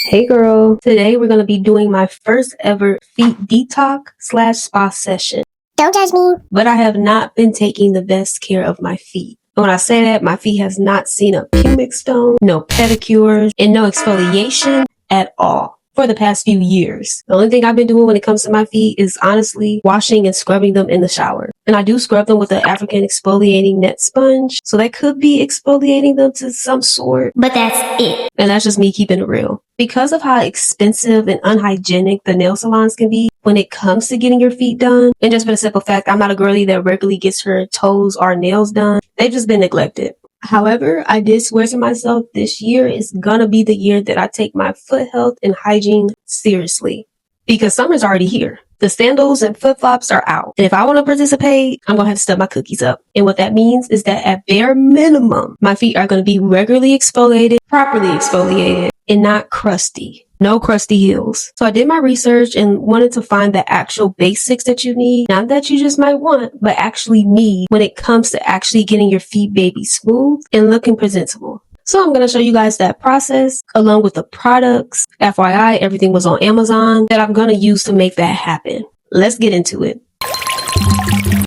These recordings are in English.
Hey girl, today we're going to be doing my first ever feet detox/spa session. Don't judge me. But I have not been taking the best care of my feet. And when I say that, my feet has not seen a pumic stone, no pedicures, and no exfoliation at all for the past few years. The only thing I've been doing when it comes to my feet is honestly washing and scrubbing them in the shower. And I do scrub them with an African exfoliating net sponge, so that could be exfoliating them to some sort. But that's it. And that's just me keeping it real. Because of how expensive and unhygienic the nail salons can be when it comes to getting your feet done, and just for the simple fact, I'm not a girly that regularly gets her toes or nails done. They've just been neglected. However, I did swear to myself this year is gonna be the year that I take my foot health and hygiene seriously. Because summer's already here. The sandals and flip-flops are out. And if I want to participate, I'm going to have to step my cookies up. And what that means is that at bare minimum, my feet are going to be regularly exfoliated, properly exfoliated, and not crusty. No crusty heels. So I did my research and wanted to find the actual basics that you need. Not that you just might want, but actually need when it comes to actually getting your feet baby smooth and looking presentable. So I'm going to show you guys that process along with the products. FYI, everything was on Amazon that I'm going to use to make that happen. Let's get into it.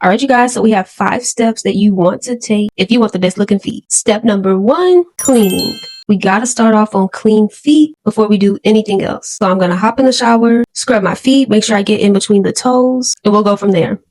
All right, you guys. So we have 5 steps that you want to take if you want the best looking feet. Step number 1, cleaning. We got to start off on clean feet before we do anything else. So I'm going to hop in the shower, scrub my feet, make sure I get in between the toes, and we'll go from there.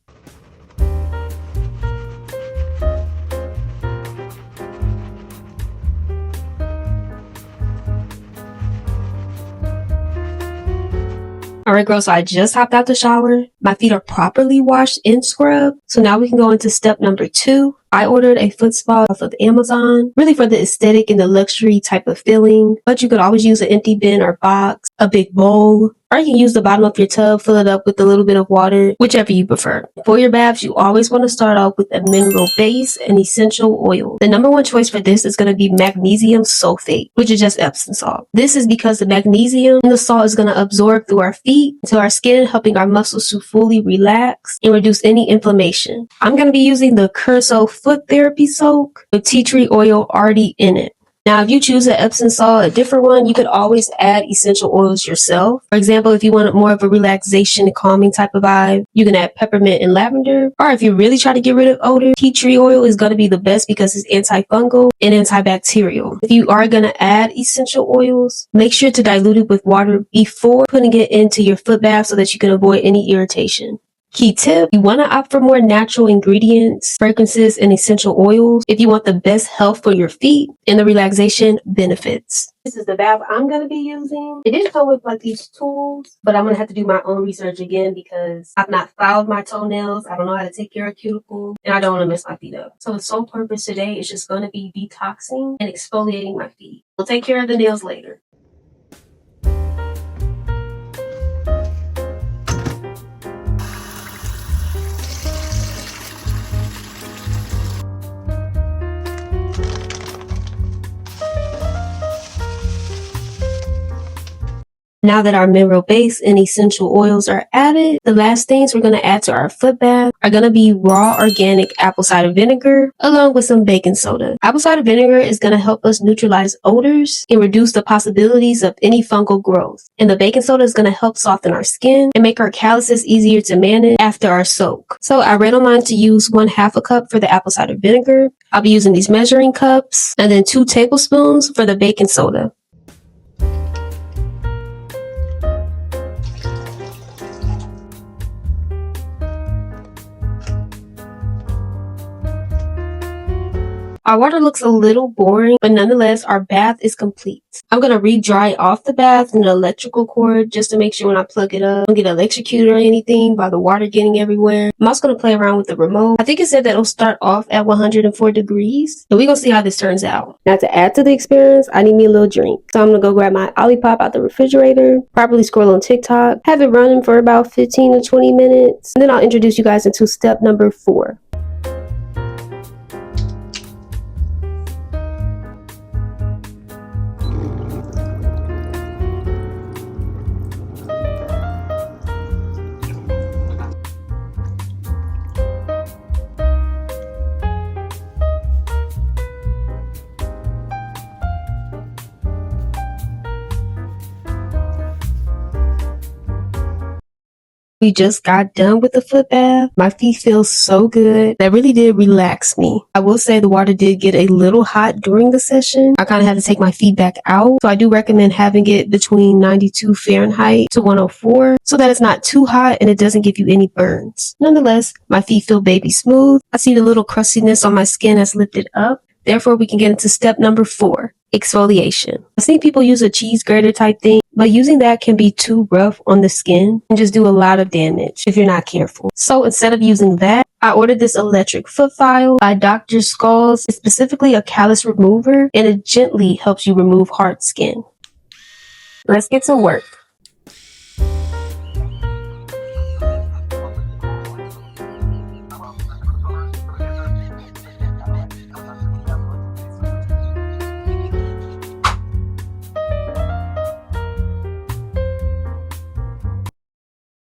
Alright girl, so I just hopped out the shower. My feet are properly washed and scrubbed. So now we can go into step number 2. I ordered a foot spa off of Amazon, really for the aesthetic and the luxury type of feeling. But you could always use an empty bin or box, a big bowl, or you can use the bottom of your tub, fill it up with a little bit of water, whichever you prefer. For your baths, you always want to start off with a mineral base and essential oil. The number 1 choice for this is going to be magnesium sulfate, which is just Epsom salt. This is because the magnesium in the salt is going to absorb through our feet into our skin, helping our muscles to fully relax and reduce any inflammation. I'm going to be using the Curso Foot Therapy Soak with tea tree oil already in it. Now, if you choose an Epsom salt, a different one, you could always add essential oils yourself. For example, if you want more of a relaxation and calming type of vibe, you can add peppermint and lavender. Or if you really try to get rid of odor, tea tree oil is going to be the best because it's antifungal and antibacterial. If you are going to add essential oils, make sure to dilute it with water before putting it into your foot bath so that you can avoid any irritation. Key tip, you want to opt for more natural ingredients, fragrances, and essential oils if you want the best health for your feet and the relaxation benefits. This is the bath I'm going to be using. It didn't come with like these tools, but I'm going to have to do my own research again because I've not filed my toenails. I don't know how to take care of cuticles, and I don't want to mess my feet up. So the sole purpose today is just going to be detoxing and exfoliating my feet. We'll take care of the nails later. Now that our mineral base and essential oils are added, the last things we're going to add to our foot bath are going to be raw organic apple cider vinegar along with some baking soda. Apple cider vinegar is going to help us neutralize odors and reduce the possibilities of any fungal growth. And the baking soda is going to help soften our skin and make our calluses easier to manage after our soak. So I ran on mine to use 1/2 cup for the apple cider vinegar. I'll be using these measuring cups and then 2 tablespoons for the baking soda. Our water looks a little boring, but nonetheless, our bath is complete. I'm going to re-dry off the bath in an electrical cord just to make sure when I plug it up, I don't get electrocuted or anything by the water getting everywhere. I'm also going to play around with the remote. I think it said that it'll start off at 104 degrees, and we're going to see how this turns out. Now, to add to the experience, I need me a little drink. So I'm going to go grab my Olipop out the refrigerator, properly scroll on TikTok, have it running for about 15 to 20 minutes, and then I'll introduce you guys into step number 4. We just got done with the foot bath. My feet feel so good. That really did relax me. I will say the water did get a little hot during the session. I kind of had to take my feet back out. So I do recommend having it between 92 Fahrenheit to 104 so that it's not too hot and it doesn't give you any burns. Nonetheless, my feet feel baby smooth. I see the little crustiness on my skin has lifted up. Therefore, we can get into step number 4, exfoliation. I've seen people use a cheese grater type thing, but using that can be too rough on the skin and just do a lot of damage if you're not careful. So instead of using that, I ordered this electric foot file by Dr. Skulls. It's specifically a callus remover and it gently helps you remove hard skin. Let's get to work.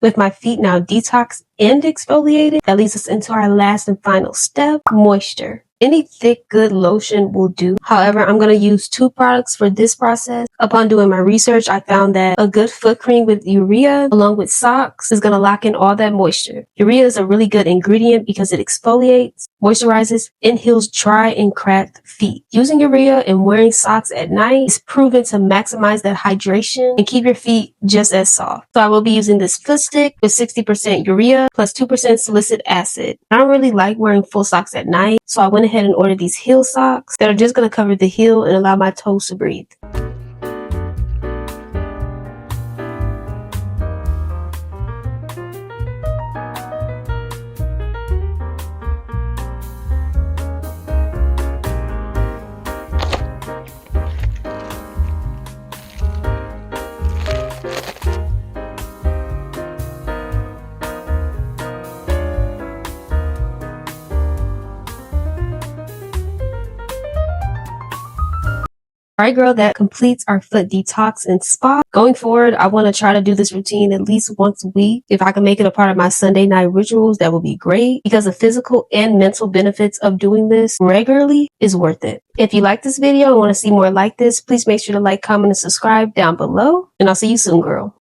With my feet now detoxed and exfoliated, that leads us into our last and final step, moisture. Any thick, good lotion will do. However, I'm going to use 2 products for this process. Upon doing my research, I found that a good foot cream with urea along with socks is going to lock in all that moisture. Urea is a really good ingredient because it exfoliates, moisturizes, and heals dry and cracked feet. Using urea and wearing socks at night is proven to maximize that hydration and keep your feet just as soft. So I will be using this foot stick with 60% urea plus 2% salicylic acid. I don't really like wearing full socks at night, so I went ahead and ordered these heel socks that are just going to cover the heel and allow my toes to breathe. Alright girl, that completes our foot detox and spa. Going forward, I want to try to do this routine at least once a week. If I can make it a part of my Sunday night rituals, that would be great because the physical and mental benefits of doing this regularly is worth it. If you like this video and want to see more like this, please make sure to like, comment, and subscribe down below. And I'll see you soon, girl.